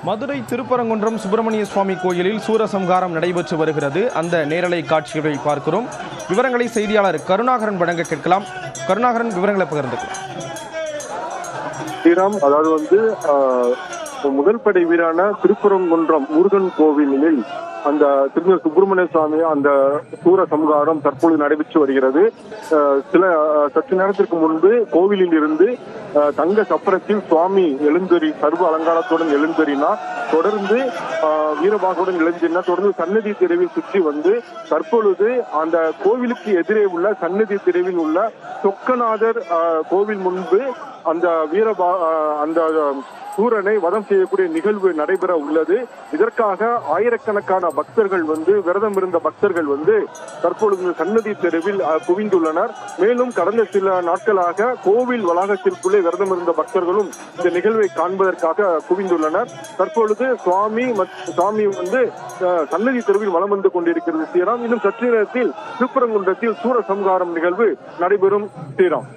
மதுரை திருப்பரங்குன்றம் சுப்பிரமணிய சுவாமி கோயிலில் சூரசம்ஹாரம் நடைபெற்று வருகிறது. அந்த நேரலை காட்சிகளை பார்க்கிறோம். விவரங்களை செய்தியாளர் கருணாகரன் வழங்க கேட்கலாம். கருணாகரன், விவரங்களை பகிர்ந்துக்கலாம். ஸ்ரீராம், அதாவது முதல் படை வீரான திருப்பரங்குன்றம் முருகன் கோவிலில் அந்த திருநெல் சுப்பிரமணிய சுவாமி அந்த சூர சம்ஹாரம் தற்பொழுது நடைபெற்று வருகிறது. சற்று நேரத்திற்கு முன்பு கோவிலில் இருந்து தங்க சப்பரத்தில் சுவாமி எழுந்தறி சர்வ அலங்காரத்துடன் எழுந்தறினார். தொடர்ந்து வீரபாகுடன் எழுந்தறினார். தொடர்ந்து சன்னதி தெருவில் சுற்றி வந்து தற்பொழுது அந்த கோவிலுக்கு எதிரே உள்ள சன்னதி தெருவில் உள்ள சொக்கநாதர் கோவில் முன்பு அந்த அந்த சூரனை வதம் செய்யக்கூடிய நிகழ்வு நடைபெற உள்ளது. இதற்காக ஆயிரக்கணக்கான பக்தர்கள் விரதம் இருந்த பக்தர்கள் தற்பொழுது சன்னதி தெருவில் குவிந்துள்ளனர். மேலும் கடந்த சில நாட்களாக கோவில் வளாகத்திற்குள்ளே விரதம் இருந்த பக்தர்களும் இந்த நிகழ்வை காண்பதற்காக குவிந்துள்ளனர். தற்பொழுது சுவாமி சன்னதி தெருவில் வலம் வந்து கொண்டிருக்கிறது ஸ்ரீராம். இன்னும் சற்று நேரத்தில் திருப்பரங்குன்றத்தில் சூரசம்ஹாரம் நிகழ்வு நடைபெறும் ஸ்ரீராம்.